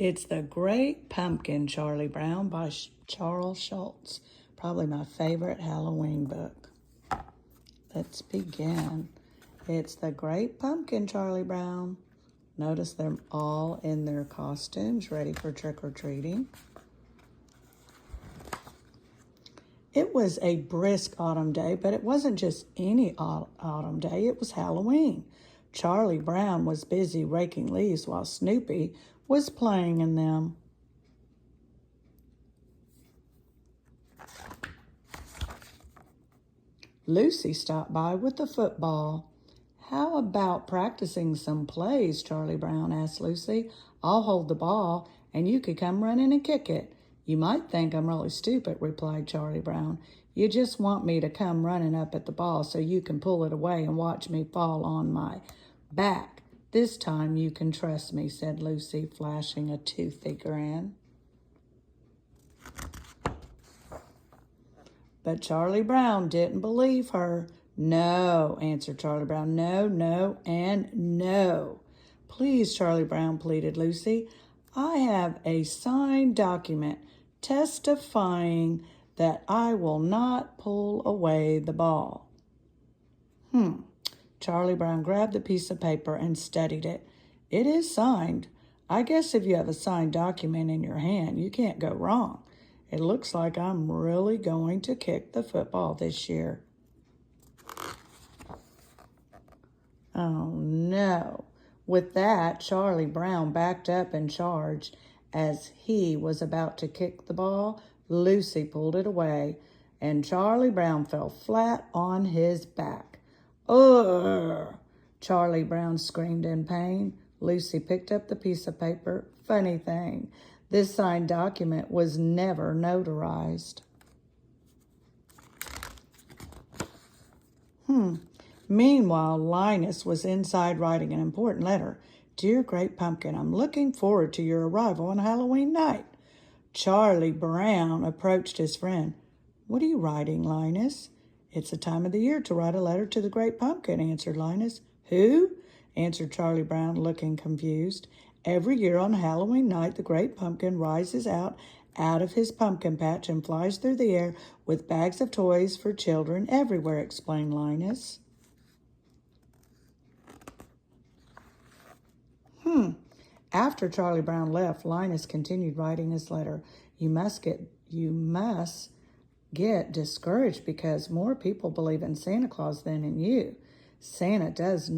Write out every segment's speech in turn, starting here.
It's The Great Pumpkin, Charlie Brown by Charles Schultz. Probably my favorite Halloween book. Let's begin. It's The Great Pumpkin, Charlie Brown. Notice they're all in their costumes, ready for trick-or-treating. It was a brisk autumn day, but it wasn't just any autumn day. It was Halloween. Charlie Brown was busy raking leaves while Snoopy was playing in them. Lucy stopped by with the football. "How about practicing some plays?" Charlie Brown asked Lucy. "I'll hold the ball, and you could come running and kick it." "You might think I'm really stupid," replied Charlie Brown. "You just want me to come running up at the ball so you can pull it away and watch me fall on my back. This time you can trust me," said Lucy, flashing a toothy grin. But Charlie Brown didn't believe her. "No," answered Charlie Brown. "No, no, and no." "Please, Charlie Brown," pleaded Lucy. "I have a signed document testifying that I will not pull away the ball." Charlie Brown grabbed the piece of paper and studied it. "It is signed. I guess if you have a signed document in your hand, you can't go wrong. It looks like I'm really going to kick the football this year." Oh, no. With that, Charlie Brown backed up and charged. As he was about to kick the ball, Lucy pulled it away, and Charlie Brown fell flat on his back. "Ugh!" Charlie Brown screamed in pain. Lucy picked up the piece of paper. Funny thing, this signed document was never notarized. Meanwhile, Linus was inside writing an important letter. "Dear Great Pumpkin, I'm looking forward to your arrival on Halloween night." Charlie Brown approached his friend. "What are you writing, Linus?" "It's the time of the year to write a letter to the Great Pumpkin," answered Linus. "Who?" answered Charlie Brown, looking confused. "Every year on Halloween night, the Great Pumpkin rises out of his pumpkin patch and flies through the air with bags of toys for children everywhere," explained Linus. After Charlie Brown left, Linus continued writing his letter. You must get discouraged because more people believe in Santa Claus than in you. Santa does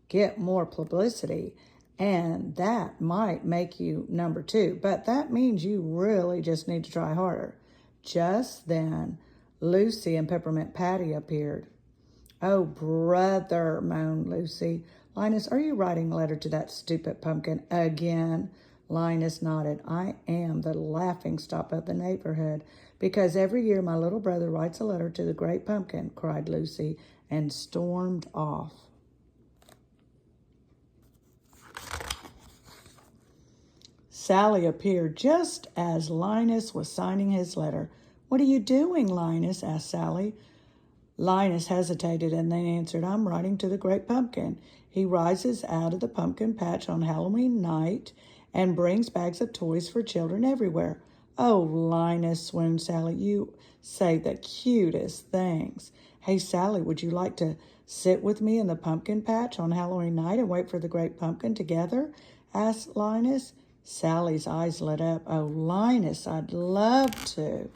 get more publicity, and that might make you number 2, but that means you really just need to try harder." Just then, Lucy and Peppermint Patty appeared. "Oh, brother," moaned Lucy. "Linus, are you writing a letter to that stupid pumpkin again?" Linus nodded. "I am the laughingstock of the neighborhood because every year my little brother writes a letter to the Great Pumpkin," cried Lucy, and stormed off. Sally appeared just as Linus was signing his letter. "What are you doing, Linus?" asked Sally. Linus hesitated and then answered, "I'm writing to the Great Pumpkin. He rises out of the pumpkin patch on Halloween night and brings bags of toys for children everywhere." "Oh, Linus," swooned Sally, "you say the cutest things." "Hey, Sally, would you like to sit with me in the pumpkin patch on Halloween night and wait for the Great Pumpkin together?" asked Linus. Sally's eyes lit up. "Oh, Linus, I'd love to."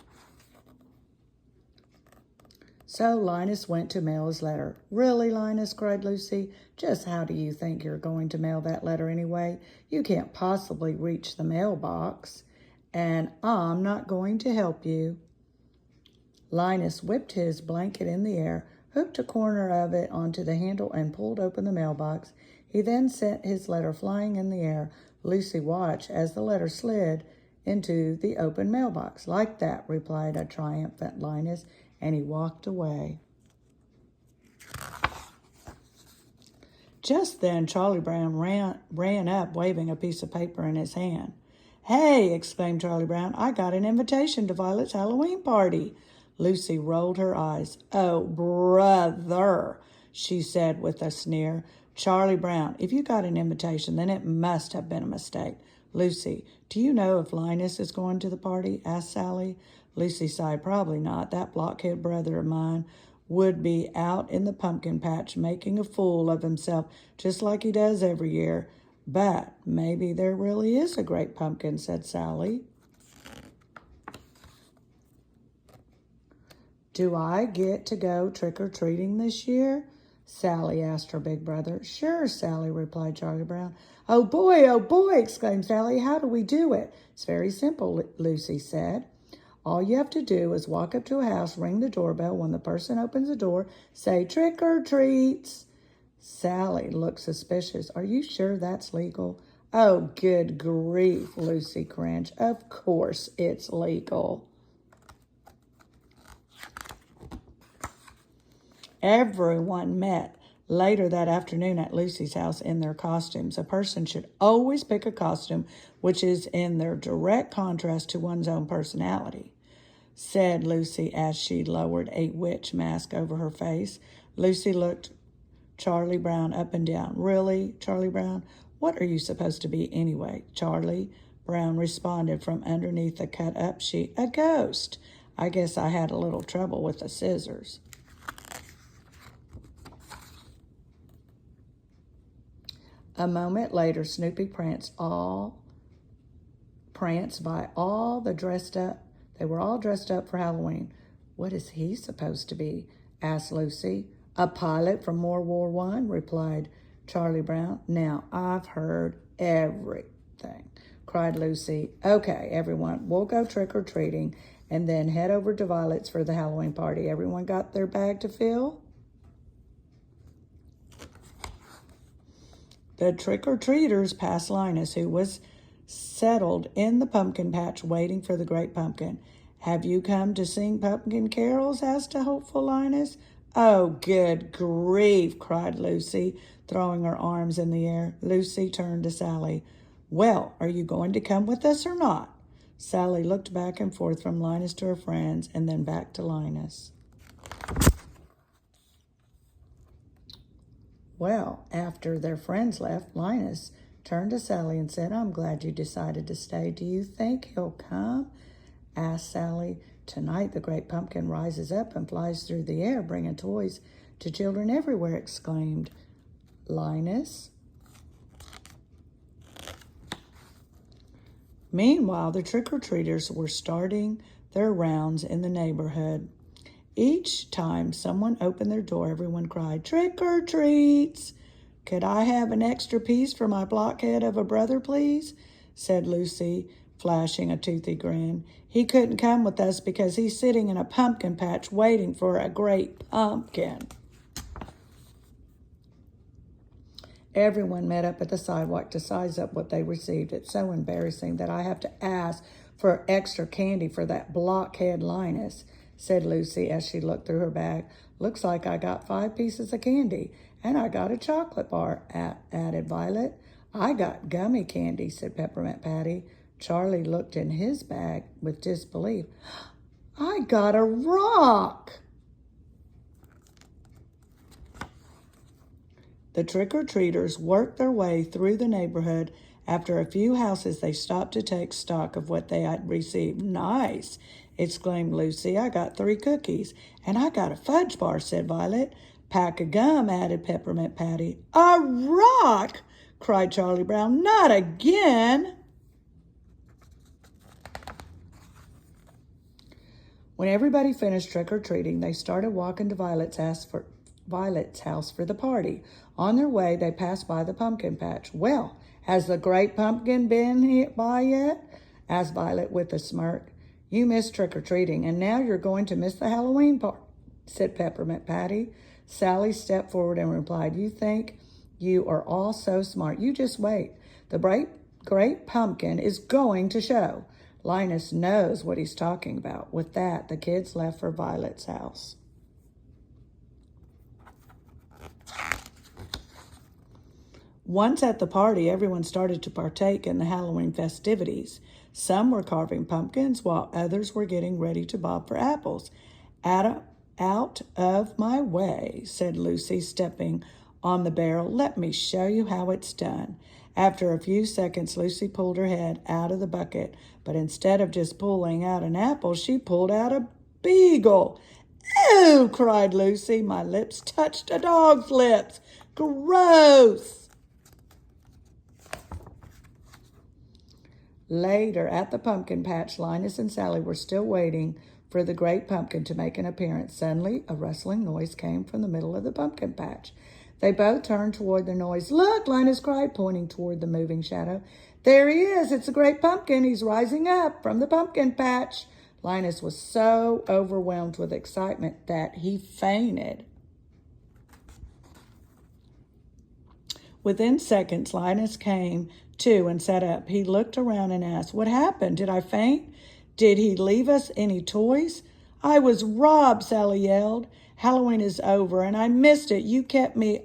So Linus went to mail his letter. "Really, Linus?" cried Lucy. "Just how do you think you're going to mail that letter anyway? You can't possibly reach the mailbox, and I'm not going to help you." Linus whipped his blanket in the air, hooked a corner of it onto the handle, and pulled open the mailbox. He then sent his letter flying in the air. Lucy watched as the letter slid into the open mailbox. "Like that," replied a triumphant Linus, and he walked away. Just then, Charlie Brown ran up, waving a piece of paper in his hand. "Hey," exclaimed Charlie Brown, "I got an invitation to Violet's Halloween party." Lucy rolled her eyes. "Oh, brother," she said with a sneer. Charlie Brown, if you got an invitation, then it must have been a mistake. Lucy, do you know if Linus is going to the party? Asked Sally. Lucy sighed, probably not. That blockhead brother of mine would be out in the pumpkin patch making a fool of himself just like he does every year. But maybe there really is a great pumpkin, said Sally. Do I get to go trick-or-treating this year? Sally asked her big brother. Sure, Sally, replied Charlie Brown. Oh boy, exclaimed Sally. How do we do it? It's very simple, Lucy said. All you have to do is walk up to a house, ring the doorbell. When the person opens the door, say trick or treats. Sally looked suspicious. Are you sure that's legal? Oh, good grief, Lucy cringed. Of course it's legal. Everyone met later that afternoon at Lucy's house in their costumes. A person should always pick a costume which is in their direct contrast to one's own personality, said Lucy as she lowered a witch mask over her face. Lucy looked Charlie Brown up and down. Really, Charlie Brown? What are you supposed to be anyway? Charlie Brown responded from underneath the cut-up sheet. A ghost. I guess I had a little trouble with the scissors. A moment later, Snoopy pranced by all the dressed up. They were all dressed up for Halloween. What is he supposed to be? Asked Lucy. A pilot from World War I, replied Charlie Brown. Now, I've heard everything, cried Lucy. Okay, everyone, we'll go trick-or-treating and then head over to Violet's for the Halloween party. Everyone got their bag to fill? The trick-or-treaters passed Linus, who was settled in the pumpkin patch waiting for the great pumpkin. Have you come to sing pumpkin carols? Asked a hopeful Linus. Oh, good grief, cried Lucy, throwing her arms in the air. Lucy turned to Sally. Well, are you going to come with us or not? Sally looked back and forth from Linus to her friends and then back to Linus. Well, after their friends left, Linus turned to Sally and said, I'm glad you decided to stay. Do you think he'll come? Asked Sally. Tonight the great pumpkin rises up and flies through the air, bringing toys to children everywhere, exclaimed Linus. Meanwhile, the trick-or-treaters were starting their rounds in the neighborhood. Each time someone opened their door, everyone cried, Trick-or-treats! Could I have an extra piece for my blockhead of a brother, please? Said Lucy, flashing a toothy grin. He couldn't come with us because he's sitting in a pumpkin patch waiting for a great pumpkin. Everyone met up at the sidewalk to size up what they received. It's so embarrassing that I have to ask for extra candy for that blockhead Linus, said Lucy as she looked through her bag. Looks like I got 5 pieces of candy, and I got a chocolate bar, added Violet. I got gummy candy, said Peppermint Patty. Charlie looked in his bag with disbelief. I got a rock! The trick-or-treaters worked their way through the neighborhood. After a few houses, they stopped to take stock of what they had received. Nice, exclaimed Lucy. I got 3 cookies. And I got a fudge bar, said Violet. Pack of gum, added Peppermint Patty. A rock, cried Charlie Brown. Not again. When everybody finished trick-or-treating, they started walking to Violet's house for the party. On their way, they passed by the pumpkin patch. Well, has the great pumpkin been by yet? Asked Violet with a smirk. You missed trick-or-treating, and now you're going to miss the Halloween party, said Peppermint Patty. Sally stepped forward and replied, You think you are all so smart. You just wait. The great pumpkin is going to show. Linus knows what he's talking about. With that, the kids left for Violet's house. Once at the party, everyone started to partake in the Halloween festivities. Some were carving pumpkins, while others were getting ready to bob for apples. Out of my way, said Lucy, stepping on the barrel. Let me show you how it's done. After a few seconds, Lucy pulled her head out of the bucket, but instead of just pulling out an apple, she pulled out a beagle. "Ew!" cried Lucy. "My lips touched a dog's lips. Gross!" Later, at the pumpkin patch, Linus and Sally were still waiting for the great pumpkin to make an appearance. Suddenly, a rustling noise came from the middle of the pumpkin patch. They both turned toward the noise. "Look!" Linus cried, pointing toward the moving shadow. "There he is! It's the great pumpkin! He's rising up from the pumpkin patch!" Linus was so overwhelmed with excitement that he fainted. Within seconds, Linus came to and sat up. He looked around and asked, "What happened? Did I faint? Did he leave us any toys?" "I was robbed," Sally yelled. "Halloween is over, and I missed it. You kept me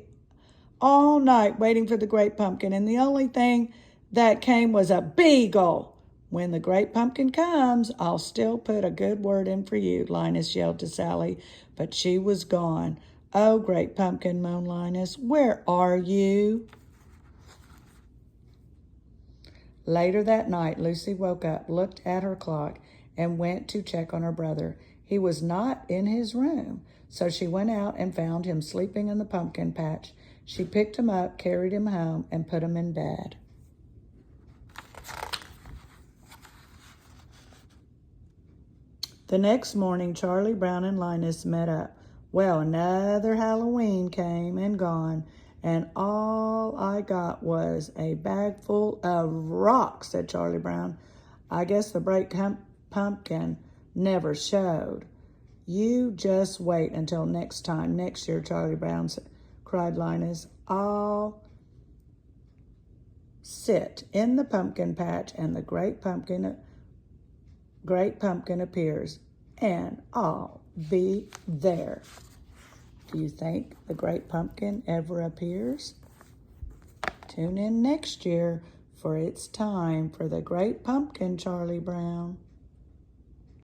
all night waiting for the great pumpkin, and the only thing that came was a beagle." "When the great pumpkin comes, I'll still put a good word in for you," Linus yelled to Sally, but she was gone. "Oh, great pumpkin," moaned Linus, "where are you?" Later that night, Lucy woke up, looked at her clock, and went to check on her brother. He was not in his room, so she went out and found him sleeping in the pumpkin patch. She picked him up, carried him home, and put him in bed. The next morning, Charlie Brown and Linus met up. "Well, another Halloween came and gone, and all I got was a bag full of rocks," said Charlie Brown. "I guess the great pumpkin never showed." "You just wait until next year, Charlie Brown," cried Linus. "I'll sit in the pumpkin patch and the great pumpkin appears, and I'll be there." Do you think the great pumpkin ever appears? Tune in next year, for it's time for the great pumpkin, Charlie Brown.